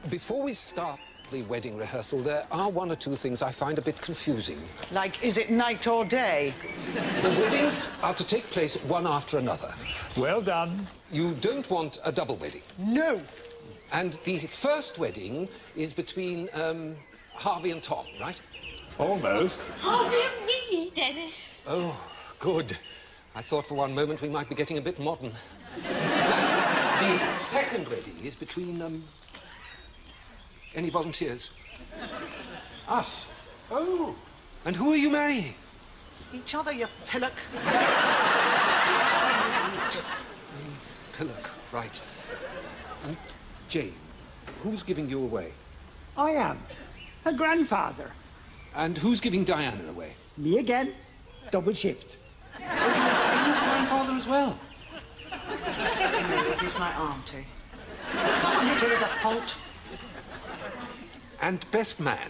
Before we start the wedding rehearsal, there are one or two things I find a bit confusing. Like, is it night or day? The weddings are to take place one after another. Well done. You don't want a double wedding? No. And the first wedding is between, Harvey and Tom, right? Almost. Harvey and me, Dennis. Oh, good. I thought for one moment we might be getting a bit modern. Now, the second wedding is between, any volunteers? Us. Oh, and who are you marrying? Each other, you pillock. Pillock, right. And Jane, who's giving you away? I am. Her grandfather. And who's giving Diana away? Me again. Double shift. Amy's grandfather as well. No, he's my auntie. Someone hit her with a pult. And best man,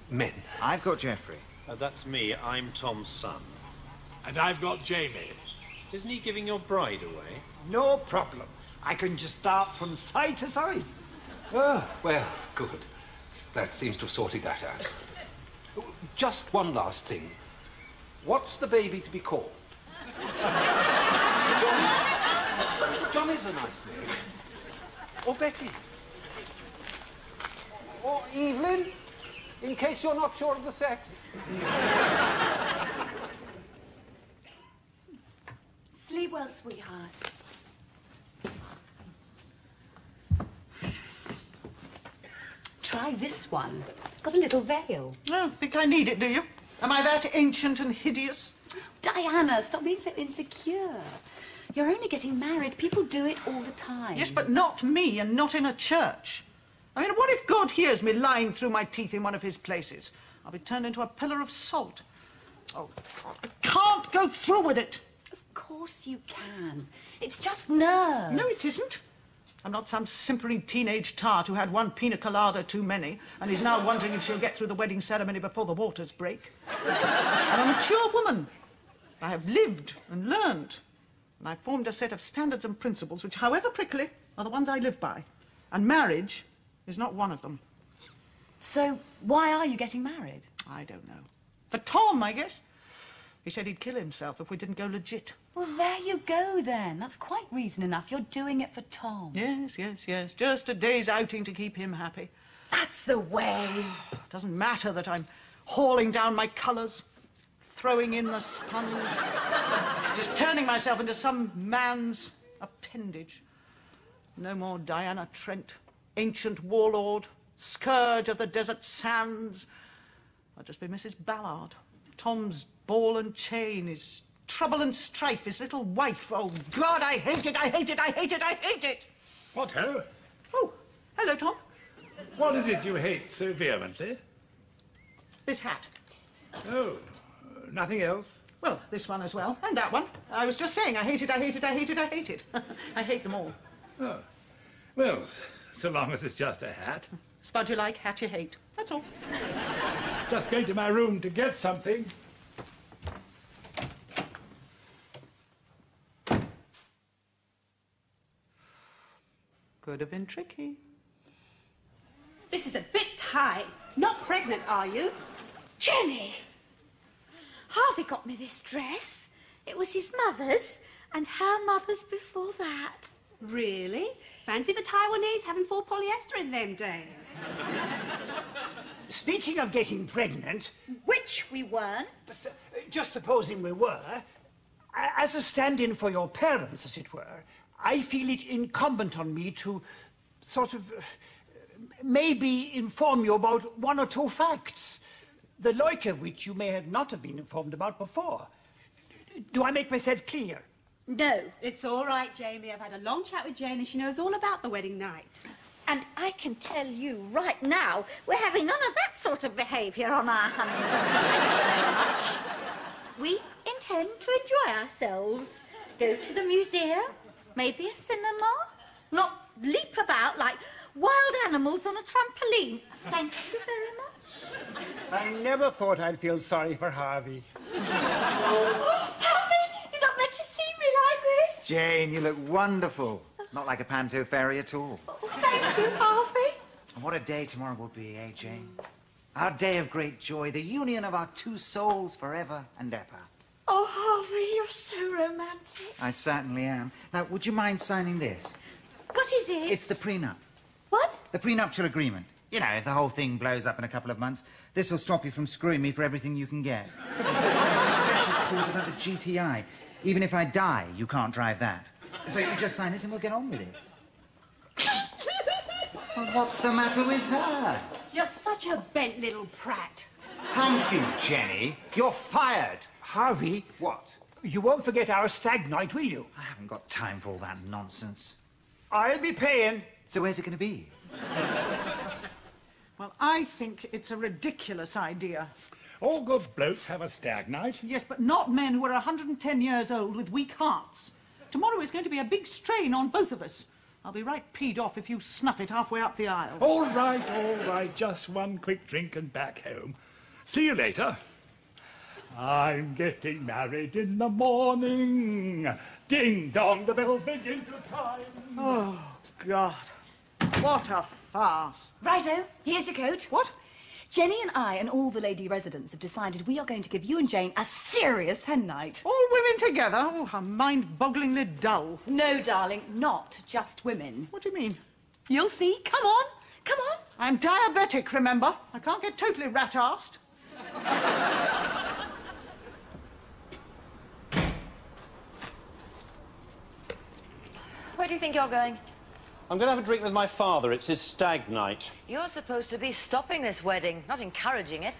men. I've got Geoffrey. That's me. I'm Tom's son. And I've got Jamie. Isn't he giving your bride away? No problem. I can just start from side to side. Oh, well, good. That seems to have sorted that out. Just one last thing. What's the baby to be called? John? John is a nice name. Or Betty. Or Evelyn, in case you're not sure of the sex. Sleep well, sweetheart. Try this one. It's got a little veil. Oh, think I need it, do you? Am I that ancient and hideous? Diana, stop being so insecure. You're only getting married. People do it all the time. Yes, but not me, and not in a church. I mean, what if God hears me lying through my teeth in one of his places? I'll be turned into a pillar of salt. Oh, God, I can't go through with it. Of course you can. It's just nerves. No, it isn't. I'm not some simpering teenage tart who had one pina colada too many and is now wondering if she'll get through the wedding ceremony before the waters break. I'm a mature woman. I have lived and learned. And I've formed a set of standards and principles which, however prickly, are the ones I live by. And marriage is not one of them. So why are you getting married? I don't know. For Tom, I guess. He said he'd kill himself if we didn't go legit. Well, there you go, then. That's quite reason enough. You're doing it for Tom. Yes, yes, yes. Just a day's outing to keep him happy. That's the way. It doesn't matter that I'm hauling down my colours, throwing in the sponge, just turning myself into some man's appendage. No more Diana Trent, ancient warlord, scourge of the desert sands. I'll just be Mrs. Ballard. Tom's ball and chain, his trouble and strife, his little wife. Oh, God, I hate it, I hate it, I hate it, I hate it! What ho? Oh, hello, Tom. What is it you hate so vehemently? This hat. Oh, nothing else? Well, this one as well, and that one. I was just saying, I hate it, I hate it, I hate it, I hate it. I hate them all. Oh, well, so long as it's just a hat. Spud you like, hat you hate. That's all. Just going to my room to get something. Could have been tricky. This is a bit tight. Not pregnant, are you? Jenny! Harvey got me this dress. It was his mother's, and her mother's before that. Really? Fancy the Taiwanese having full polyester in them days. Speaking of getting pregnant... Which we weren't. But, just supposing we were, as a stand-in for your parents, as it were, I feel it incumbent on me to sort of maybe inform you about one or two facts, the like of which you may have not have been informed about before. Do I make myself clear? No. It's all right, Jamie. I've had a long chat with Jane and she knows all about the wedding night. And I can tell you right now, we're having none of that sort of behaviour on our honeymoon. We intend to enjoy ourselves. Go to the museum, maybe a cinema, not leap about like wild animals on a trampoline. Thank you very much. I never thought I'd feel sorry for Harvey. Oh, Harvey, you're not meant to see me like this. Jane, you look wonderful. Not like a panto fairy at all. Oh, Thank you, Harvey. And what a day tomorrow will be, eh, Jane? Our day of great joy, the union of our two souls forever and ever. Oh, Harvey, you're so romantic. I certainly am. Now, would you mind signing this? What is it? It's the prenup. What? The prenuptial agreement. You know, if the whole thing blows up in a couple of months, this will stop you from screwing me for everything you can get. There's a special clause about the GTI. Even if I die, you can't drive that. So you just sign this and we'll get on with it. Well, what's the matter with her? You're such a bent little prat. Thank you, Jenny. You're fired. Harvey, What? you won't forget our stag night, will you? I haven't got time for all that nonsense. I'll be paying. So where's it going to be? Well, I think it's a ridiculous idea. All good blokes have a stag night. Yes, but not men who are 110 years old with weak hearts. Tomorrow is going to be a big strain on both of us. I'll be right peed off if you snuff it halfway up the aisle. All right. Just one quick drink and back home. See you later. I'm getting married in the morning. Ding dong, the bells begin to chime. Oh, God. What a farce. Righto, here's your coat. What? Jenny and I and all the lady residents have decided we are going to give you and Jane a serious hen night. All women together? Oh, how mind-bogglingly dull. No, darling, not just women. What do you mean? You'll see. Come on. Come on. I'm diabetic, remember? I can't get totally rat-arsed. Where do you think you're going? I'm going to have a drink with my father. It's his stag night. You're supposed to be stopping this wedding, not encouraging it.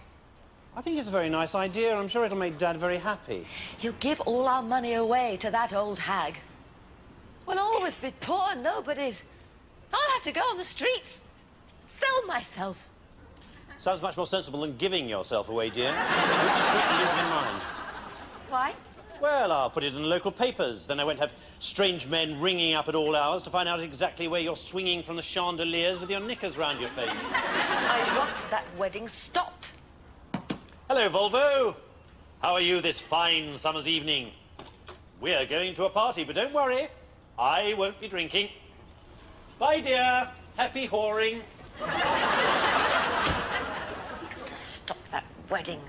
I think it's a very nice idea. I'm sure it'll make Dad very happy. He'll give all our money away to that old hag. We'll always be poor nobodies. I'll have to go on the streets, sell myself. Sounds much more sensible than giving yourself away, dear. Which street do you have in mind? Why? Well, I'll put it in the local papers. Then I won't have strange men ringing up at all hours to find out exactly where you're swinging from the chandeliers with your knickers round your face. I want that wedding stopped. Hello, Volvo. How are you this fine summer's evening? We're going to a party, but don't worry. I won't be drinking. Bye, dear. Happy whoring. Got to stop that wedding.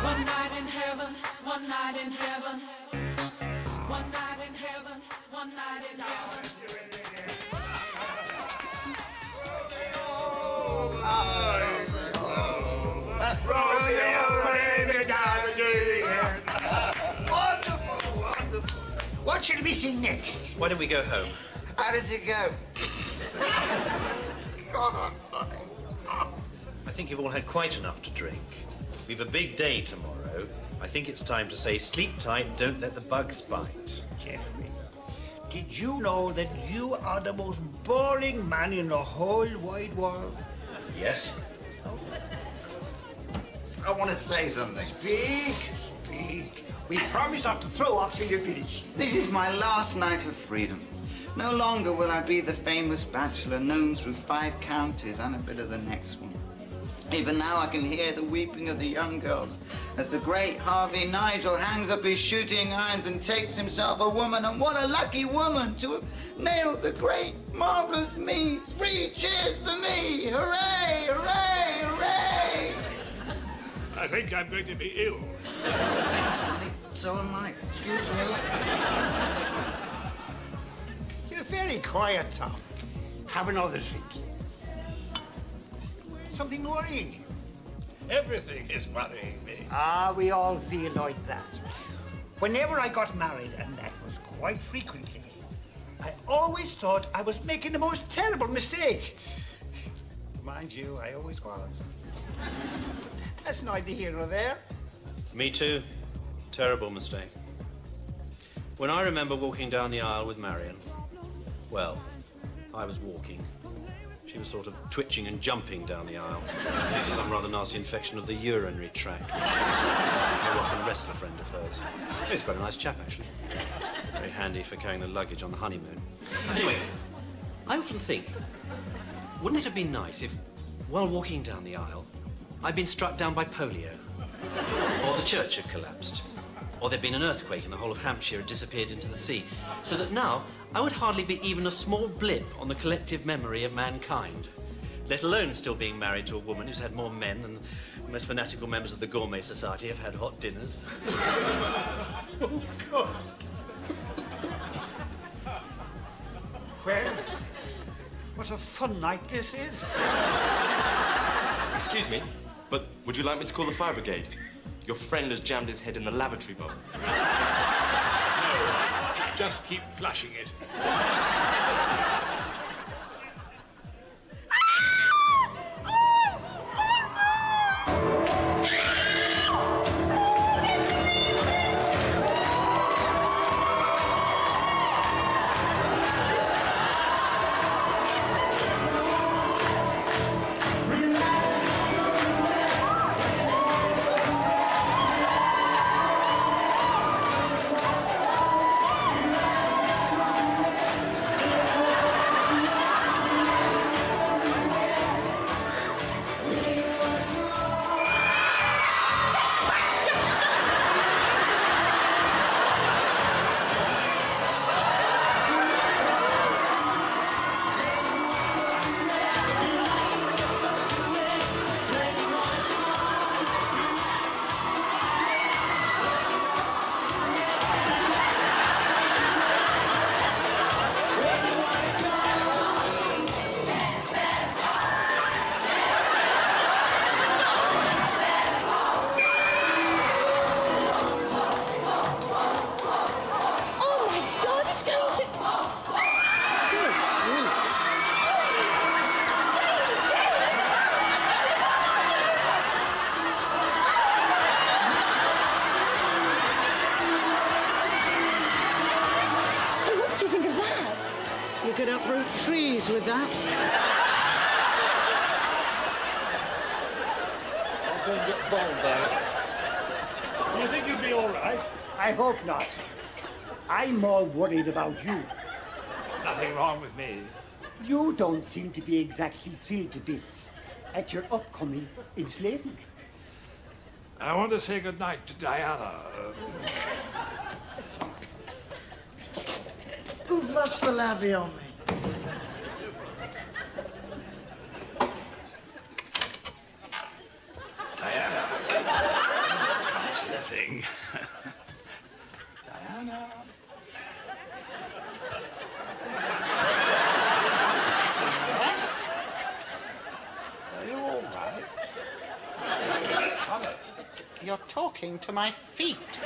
One night in heaven, one night in heaven. One night in heaven, one night in heaven. Wonderful, wonderful. What shall we sing next? Why don't we go home? How does it go? God, I'm fine. I think you've all had quite enough to drink. We've a big day tomorrow. I think it's time to say sleep tight, don't let the bugs bite. Jeffrey, did you know that you are the most boring man in the whole wide world? Yes? I want to say something. Speak. We promise not to throw up till you're finished. This is my last night of freedom. No longer will I be the famous bachelor known through 5 counties and a bit of the next one. Even now I can hear the weeping of the young girls as the great Harvey Nigel hangs up his shooting irons and takes himself a woman. And what a lucky woman to have nailed the great, marvellous me. 3 cheers for me! Hooray, hooray, hooray! I think I'm going to be ill. So am I. Excuse me. You're very quiet, Tom. Have another drink. Something worrying you? Everything is worrying me. Ah, we all feel like that. Whenever I got married, and that was quite frequently, I always thought I was making the most terrible mistake. Mind you, I always was. That's neither here nor there. Me too. Terrible mistake. When I remember walking down the aisle with Marion, well, I was walking. She was sort of twitching and jumping down the aisle due to some rather nasty infection of the urinary tract. A rock and wrestler friend of hers. He's quite a nice chap, actually. Very handy for carrying the luggage on the honeymoon. Anyway, I often think, wouldn't it have been nice if, while walking down the aisle, I'd been struck down by polio, or the church had collapsed, or there'd been an earthquake and the whole of Hampshire had disappeared into the sea, so that now I would hardly be even a small blip on the collective memory of mankind, let alone still being married to a woman who's had more men than the most fanatical members of the Gourmet Society have had hot dinners. Oh, God. Well, what a fun night this is. Excuse me, but would you like me to call the fire brigade? Your friend has jammed his head in the lavatory bowl. No, just keep flushing it. You could uproot trees with that. I'm going to get bold, though. Do you think you'll be all right? I hope not. I'm more worried about you. Nothing wrong with me. You don't seem to be exactly thrilled to bits at your upcoming enslavement. I want to say goodnight to Diana. Who've lost the lavvy on me? Diana. Can't see a thing. Diana. Yes? Are you all right? Funny. You're talking to my feet.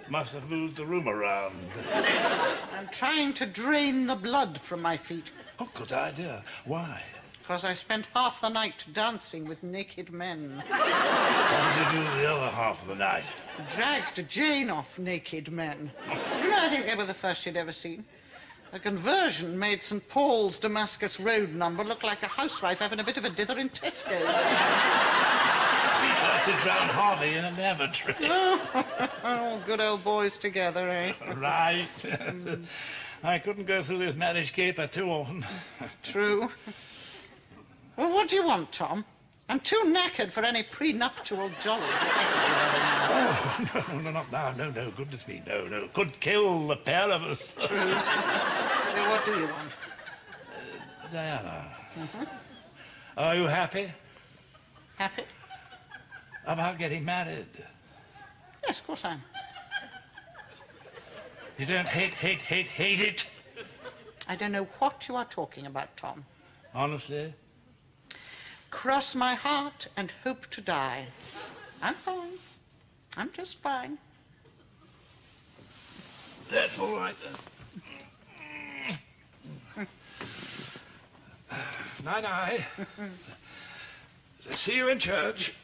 Must have moved the room around. I'm trying to drain the blood from my feet. Oh, good idea. Why? Because I spent half the night dancing with naked men. What did you do the other half of the night? Dragged Jane off naked men. Do you know, I think they were the first she'd ever seen. A conversion made St. Paul's Damascus Road number look like a housewife having a bit of a dither in Tesco's. We tried to drown Harvey in a lavatory. Oh, good old boys together, eh? Right. I couldn't go through this marriage caper too often. True. Well, what do you want, Tom? I'm too knackered for any prenuptial jollies. Oh, no, not now. No, goodness me, no. Could kill the pair of us. True. So what do you want? Diana. Are you happy? Happy? About getting married? Yes, of course I am. You don't hate it? I don't know what you are talking about, Tom. Honestly? Cross my heart and hope to die. I'm fine. I'm just fine. That's all right, then. Night. See you in church.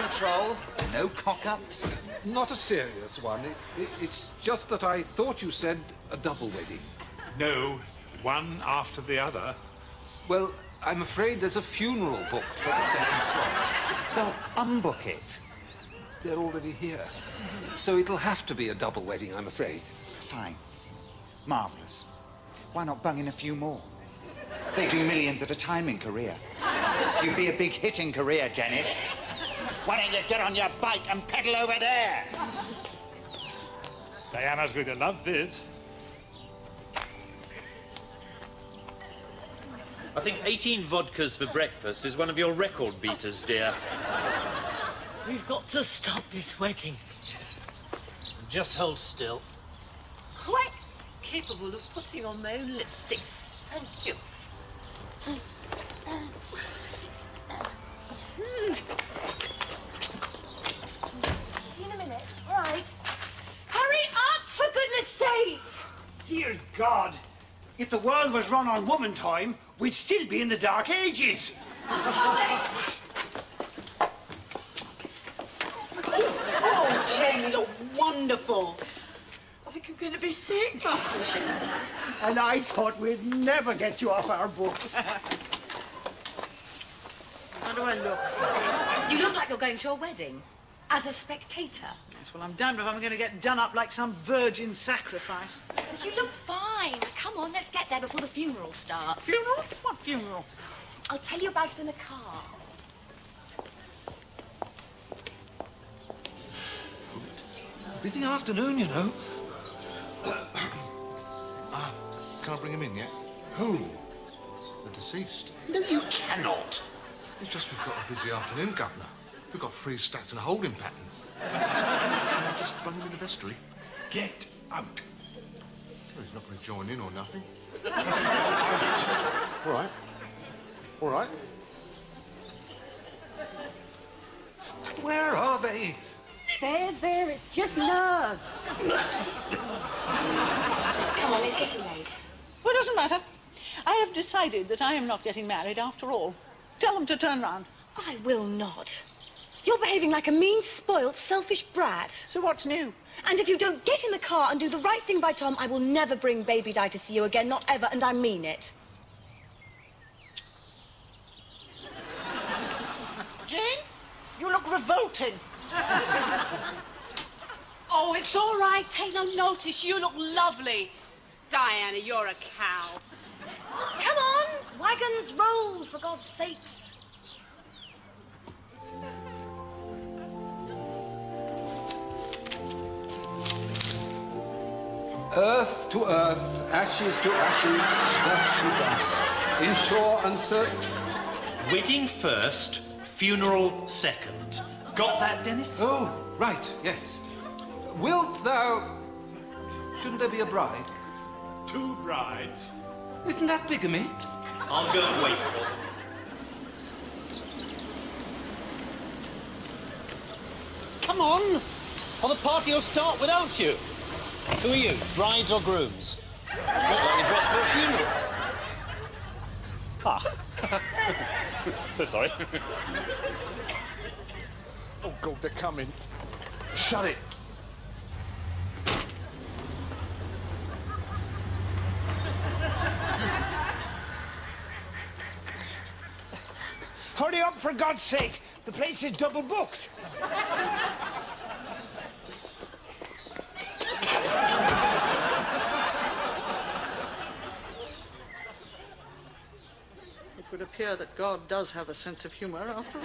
Control, no cock-ups. Not a serious one. It's just that I thought you said a double wedding. No, one after the other. Well, I'm afraid there's a funeral booked for the second slot. Well, unbook it. They're already here. So it'll have to be a double wedding, I'm afraid. Fine. Marvellous. Why not bung in a few more? They do millions at a time in Korea. You'd be a big hit in Korea, Dennis. Why don't you get on your bike and pedal over there? Diana's going to love this. I think 18 vodkas for breakfast is one of your record beaters, dear. We've got to stop this wedding. Yes. Just hold still. Quite capable of putting on my own lipstick. Thank you. In a minute. Right. Hurry up, for goodness sake! Dear God, if the world was run on woman time, we'd still be in the Dark Ages. Oh, Jane, you look wonderful. I think I'm going to be sick. And I thought we'd never get you off our books. How do I look? You look like you're going to a wedding. As a spectator. Yes, well, I'm damned if I'm going to get done up like some virgin sacrifice. You look fine. Come on, let's get there before the funeral starts. Funeral? What funeral? I'll tell you about it in the car. Busy afternoon, you know. Can I bring him in yet? Who? The deceased. No, you cannot. It's just we've got a busy afternoon, Governor. We've got 3 stacked in a holding pattern. Can I just bung him in the vestry? Get out. Well, he's not going to join in or nothing. All right. All right. Where are they? There, it's just nerve. Come on, it's getting late. Well, it doesn't matter. I have decided that I am not getting married after all. Tell them to turn round. I will not. You're behaving like a mean, spoilt, selfish brat. So what's new? And if you don't get in the car and do the right thing by Tom, I will never bring Baby Di to see you again, not ever, and I mean it. Jane, you look revolting. Oh, it's all right. Take no notice. You look lovely. Diana, you're a cow. Come on, wagons roll, for God's sakes. Earth to earth, ashes to ashes, dust to dust. Ensure uncertain. Wedding first, funeral second. Got that, Dennis? Oh, right, yes. Wilt thou... Shouldn't there be a bride? 2 brides. Isn't that bigamy? I'll go and wait for them. Come on! Or the party will start without you. Who are you, brides or grooms? Look like you're dressed for a funeral. Ah. So sorry. Oh, God, they're coming. Shut it. Hurry up, for God's sake. The place is double booked. It would appear that God does have a sense of humour, after all.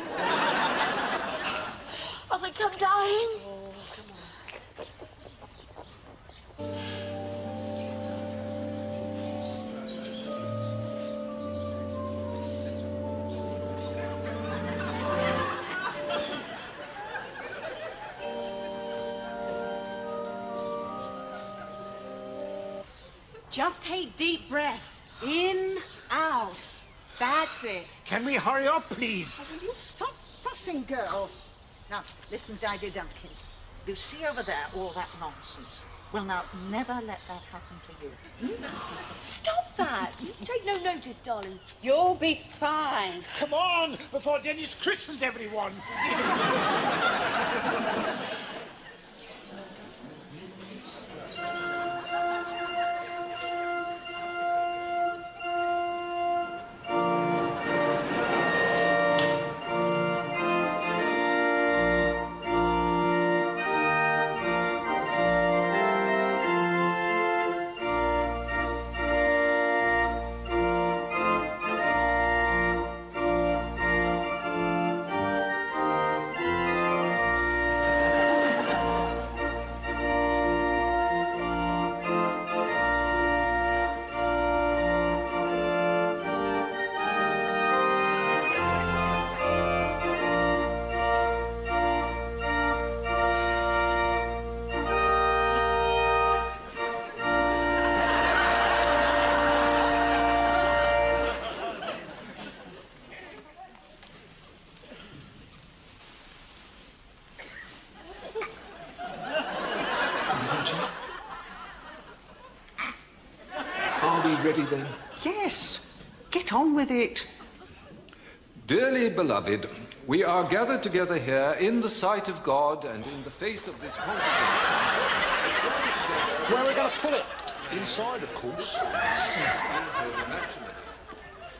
I think I'm dying. Oh, come on. Just take deep breaths. In, out. That's it. Can we hurry up, please? Oh, will you stop fussing, girl? Now, listen, Daddy Dumpkins. You see over there all that nonsense. Well, now, never let that happen to you. Stop that. You take no notice, darling. You'll be fine. Come on, before Dennis christens everyone. Are we ready then? Yes. Get on with it. Dearly beloved, we are gathered together here in the sight of God and in the face of this congregation. Where are we going to put it? Inside, of course.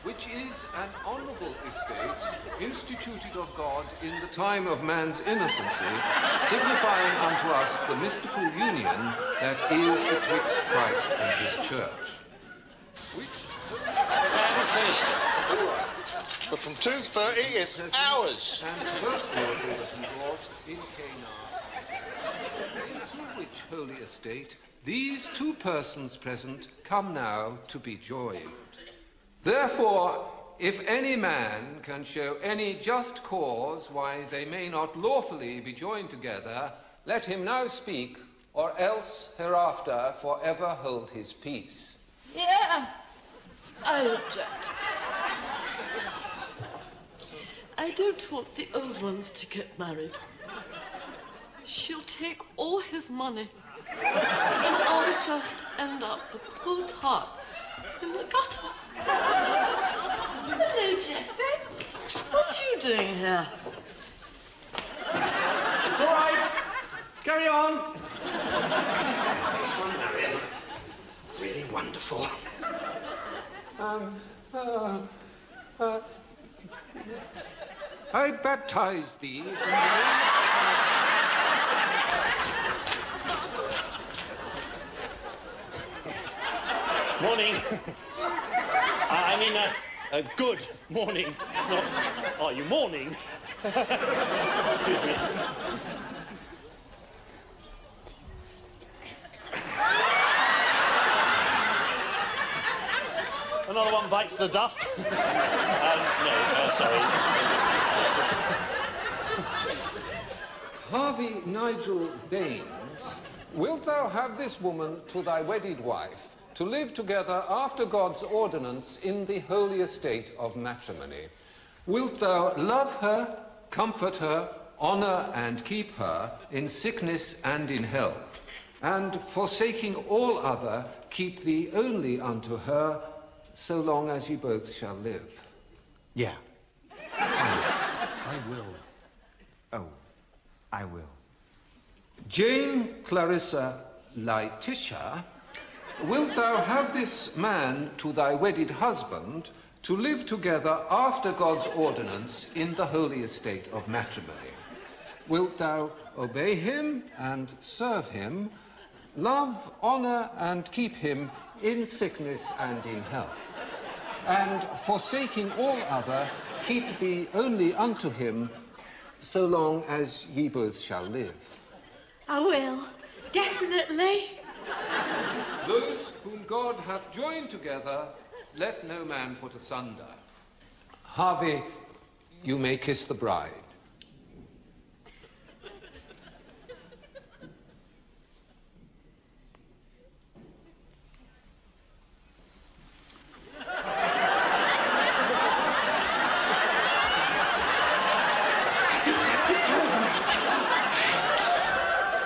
Which is an honourable estate instituted of God in the time of man's innocency, signifying unto us the mystical union that is betwixt Christ and his church. Finished. All right. But from 2:30, it's ours. And first miracle that he wrought in Cana, into which holy estate these two persons present come now to be joined. Therefore, if any man can show any just cause why they may not lawfully be joined together, let him now speak, or else hereafter forever hold his peace. Yeah, I object. I don't want the old ones to get married. She'll take all his money, and I'll just end up the poor tart in the gutter. Hello, Jeffrey. What are you doing here? It's all right. Carry on. This one, Marion. Really wonderful. I baptize thee in the name Morning. I mean, good morning. Not, are you mourning? Excuse me. Another one bites the dust. No, sorry. Harvey Nigel Baines, wilt thou have this woman to thy wedded wife, to live together after God's ordinance in the holy estate of matrimony? Wilt thou love her, comfort her, honour and keep her in sickness and in health, and forsaking all other, keep thee only unto her, so long as ye both shall live? Yeah. I will. Oh, I will. Jane Clarissa Laetitia, wilt thou have this man to thy wedded husband, to live together after God's ordinance in the holy estate of matrimony? Wilt thou obey him and serve him, love, honour and keep him in sickness and in health, and forsaking all other, keep thee only unto him, so long as ye both shall live? I will, definitely. Those whom God hath joined together, let no man put asunder. Harvey, you may kiss the bride.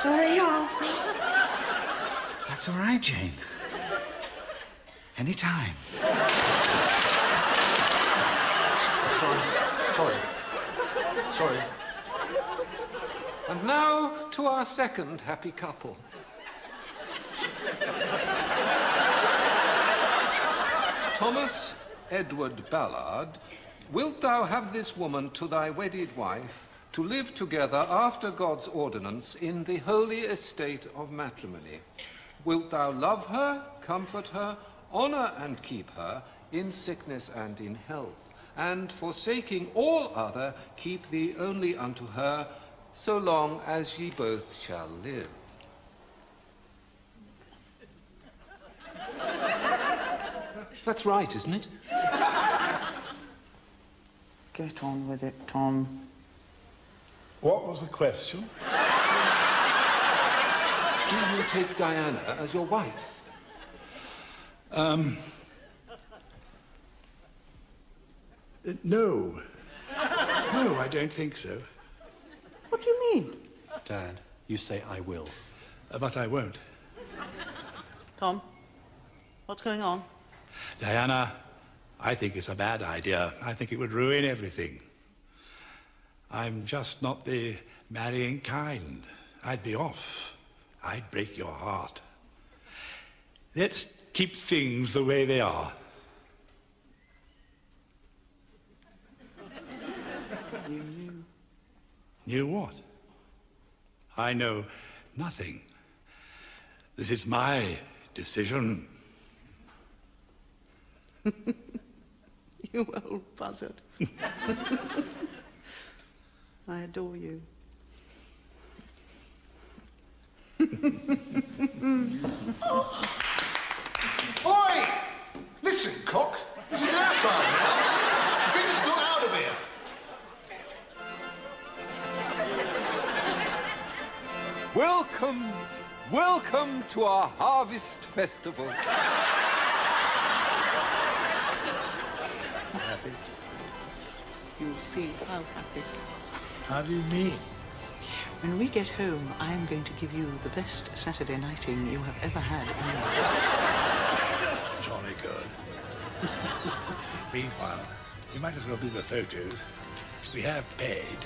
Sorry, Harvey. That's all right, Jane. Anytime. Sorry. And now to our second happy couple. Thomas Edward Ballard, wilt thou have this woman to thy wedded wife, to live together after God's ordinance in the holy estate of matrimony? Wilt thou love her, comfort her, honour and keep her in sickness and in health, and forsaking all other, keep thee only unto her, so long as ye both shall live? That's right, isn't it? Get on with it, Tom. What was the question? Do you take Diana as your wife? No. No, I don't think so. What do you mean? Dad, you say I will. But I won't. Tom, what's going on? Diana, I think it's a bad idea. I think it would ruin everything. I'm just not the marrying kind. I'd be off. I'd break your heart. Let's keep things the way they are. You knew. Knew what? I know nothing. This is my decision. You old buzzard. I adore you. Oi! Listen, cock. This is our time now. Dinner's got out of here. Welcome, welcome to our harvest festival. Happy. You'll see how happy. How do you mean? When we get home, I am going to give you the best Saturday nighting you have ever had in your life. Jolly good. Meanwhile, you might as well do the photos. We have paid.